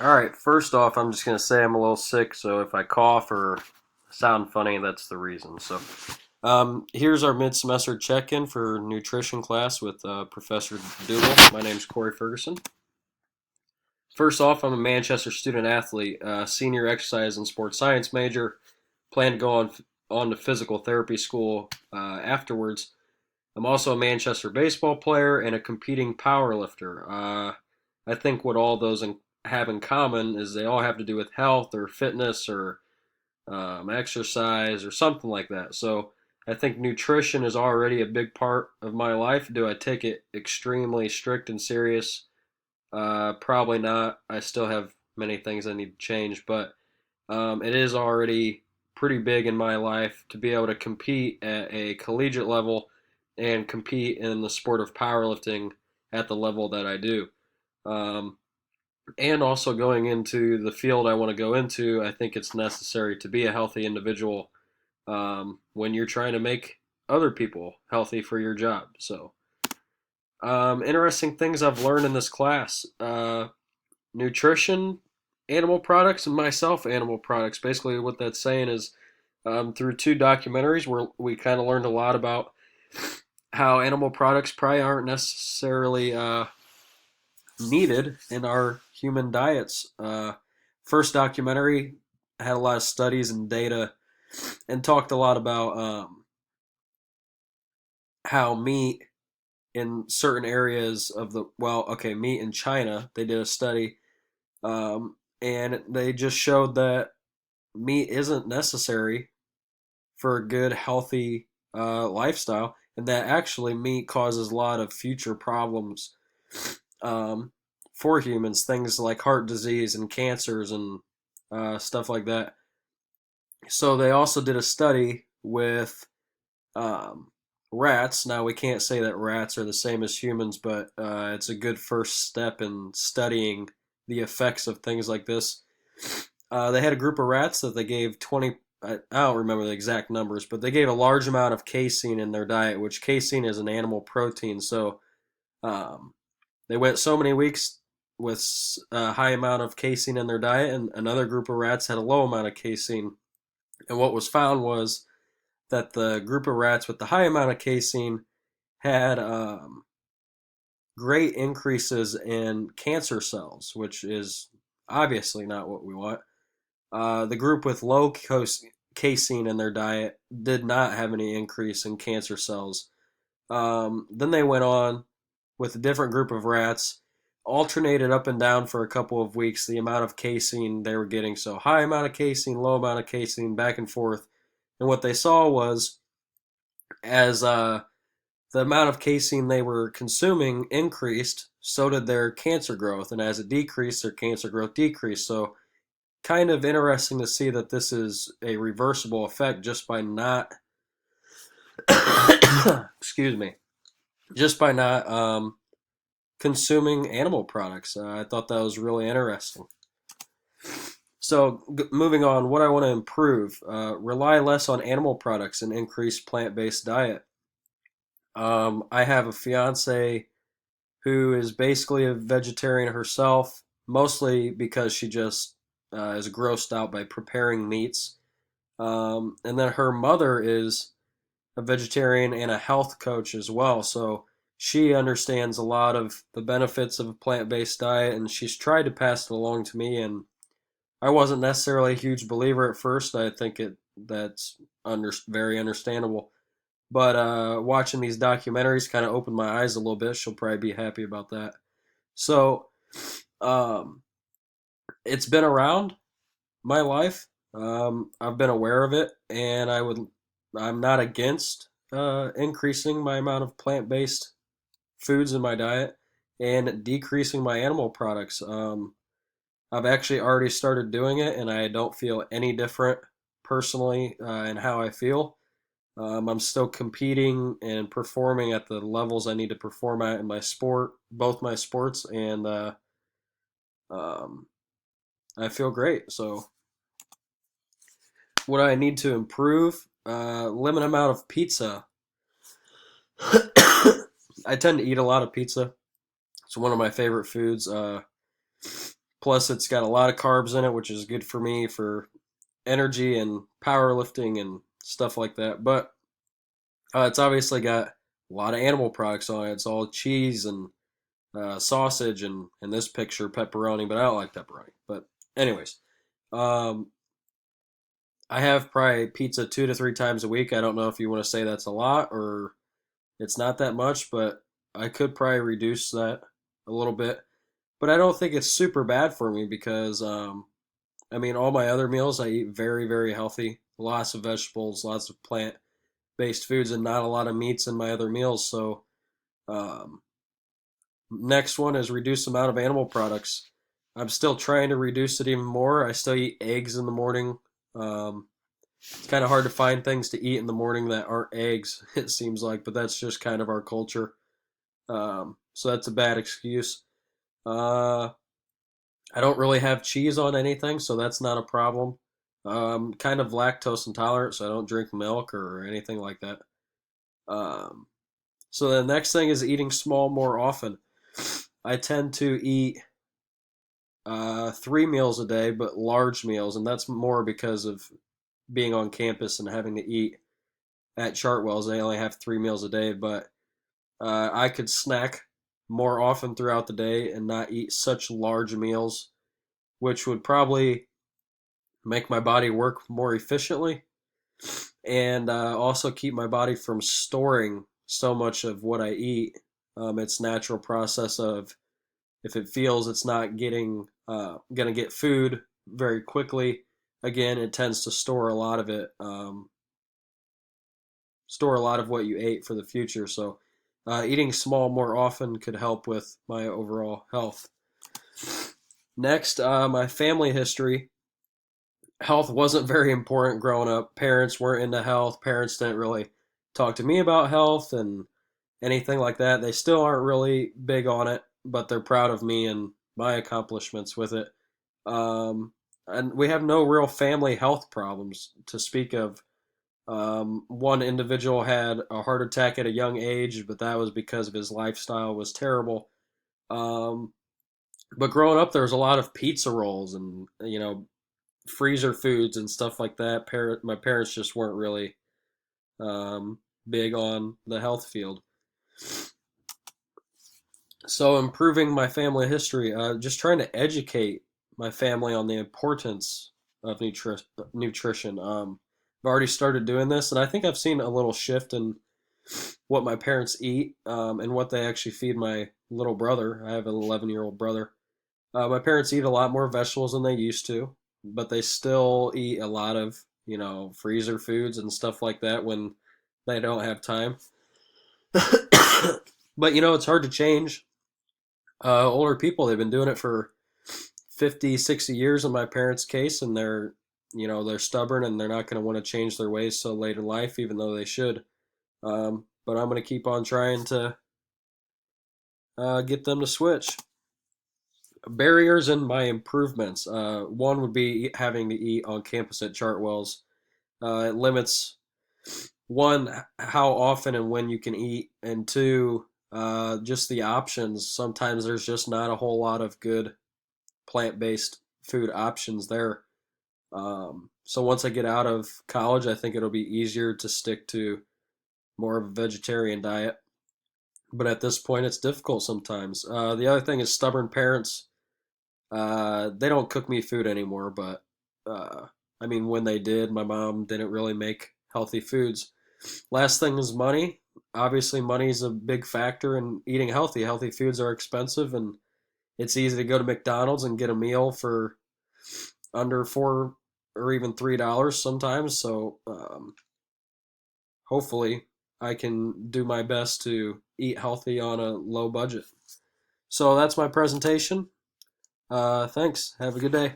All right, first off, I'm just going to say I'm a little sick, so if I cough or sound funny, that's the reason. Here's our mid semester check in for nutrition class with Professor Dougal. My name's Corey Ferguson. First off, I'm a Manchester student athlete, senior exercise and sports science major. Plan to go on to physical therapy school afterwards. I'm also a Manchester baseball player and a competing power lifter. I think what all those have in common is they all have to do with health or fitness or exercise or something like that. So I think nutrition is already a big part of my life. Do I take it extremely strict and serious? Probably not. I still have many things I need to change, but it is already pretty big in my life to be able to compete at a collegiate level and compete in the sport of powerlifting at the level that I do. Um, and also going into the field I want to go into, I think it's necessary to be a healthy individual when you're trying to make other people healthy for your job. Interesting things I've learned in this class: nutrition, animal products, and myself animal products. Basically, what that's saying is through two documentaries where we kind of learned a lot about how animal products probably aren't necessarily needed in our human diets. First documentary had a lot of studies and data and talked a lot about how meat in certain areas of meat in China, they did a study and they just showed that meat isn't necessary for a good, healthy lifestyle, and that actually meat causes a lot of future problems um, for humans, things like heart disease and cancers and stuff like that. So they also did a study with um, rats. Now we can't say that rats are the same as humans, but it's a good first step in studying the effects of things like this. They had a group of rats that they gave 20. I don't remember the exact numbers, but they gave a large amount of casein in their diet, which casein is an animal protein. So um, they went so many weeks with a high amount of casein in their diet, and another group of rats had a low amount of casein. And what was found was that the group of rats with the high amount of casein had great increases in cancer cells, which is obviously not what we want. The group with low casein in their diet did not have any increase in cancer cells. Then they went on with a different group of rats, alternated up and down for a couple of weeks the amount of casein they were getting. So high amount of casein, low amount of casein, back and forth. And what they saw was as the amount of casein they were consuming increased, so did their cancer growth. And as it decreased, their cancer growth decreased. So kind of interesting to see that this is a reversible effect just by not excuse me, just by not consuming animal products. I thought that was really interesting. So, moving on, what I want to improve: rely less on animal products and increase plant-based diet. I have a fiance who is basically a vegetarian herself, mostly because she just is grossed out by preparing meats. And then her mother is a vegetarian and a health coach as well. So she understands a lot of the benefits of a plant based diet, and she's tried to pass it along to me. And I wasn't necessarily a huge believer at first. I think that's very understandable. But watching these documentaries kind of opened my eyes a little bit. She'll probably be happy about that. So um, it's been around my life. I've been aware of it, and I'm not against increasing my amount of plant-based foods in my diet and decreasing my animal products. I've actually already started doing it, and I don't feel any different personally in how I feel. I'm still competing and performing at the levels I need to perform at in my sport, both my sports, and um, I feel great. So, what I need to improve: limit amount of pizza. I tend to eat a lot of pizza. It's one of my favorite foods. Plus, it's got a lot of carbs in it, which is good for me for energy and powerlifting and stuff like that. But it's obviously got a lot of animal products on it. It's all cheese and sausage and in this picture pepperoni, but I don't like pepperoni. But anyways, um, I have probably pizza 2 to 3 times a week. I don't know if you want to say that's a lot or it's not that much, but I could probably reduce that a little bit. But I don't think it's super bad for me because I mean, all my other meals I eat very, very healthy. Lots of vegetables, lots of plant-based foods, and not a lot of meats in my other meals. So, um, next one is reduce amount of animal products. I'm still trying to reduce it even more. I still eat eggs in the morning. Um, it's kind of hard to find things to eat in the morning that aren't eggs, it seems like, but that's just kind of our culture. So that's a bad excuse. Uh, I don't really have cheese on anything, so that's not a problem. Kind of lactose intolerant, so I don't drink milk or anything like that. Um, so the next thing is eating small more often. I tend to eat 3 meals a day, but large meals, and that's more because of being on campus and having to eat at Chartwell's. They only have 3 meals a day, but I could snack more often throughout the day and not eat such large meals, which would probably make my body work more efficiently and also keep my body from storing so much of what I eat. Its natural process of if it feels it's not getting gonna get food very quickly, again, it tends to store a lot of it, store a lot of what you ate for the future. So, eating small more often could help with my overall health. Next, my family history. Health wasn't very important growing up. Parents weren't into health. Parents didn't really talk to me about health and anything like that. They still aren't really big on it, but they're proud of me and my accomplishments with it. And we have no real family health problems to speak of. One individual had a heart attack at a young age, but that was because of his lifestyle was terrible. Um, but growing up, there was a lot of pizza rolls and freezer foods and stuff like that. My parents just weren't really um, big on the health field. So improving my family history, just trying to educate my family on the importance of nutrition. I've already started doing this, and I think I've seen a little shift in what my parents eat and what they actually feed my little brother. I have an 11-year-old brother. My parents eat a lot more vegetables than they used to, but they still eat a lot of, freezer foods and stuff like that when they don't have time. But, it's hard to change. Older people, they've been doing it for 50, 60 years in my parents' case, and they're stubborn and they're not going to want to change their ways so late in life, even though they should. But I'm going to keep on trying to get them to switch. Barriers and my improvements. One would be having to eat on campus at Chartwell's. It limits one how often and when you can eat, and two, just the options. Sometimes there's just not a whole lot of good plant-based food options there. So once I get out of college, I think it'll be easier to stick to more of a vegetarian diet. But at this point, it's difficult sometimes. The other thing is stubborn parents. They don't cook me food anymore, but I mean, when they did, my mom didn't really make healthy foods. Last thing is money. Obviously, money is a big factor in eating healthy. Healthy foods are expensive, and it's easy to go to McDonald's and get a meal for under $4 or even $3 sometimes. So hopefully, I can do my best to eat healthy on a low budget. So that's my presentation. Thanks. Have a good day.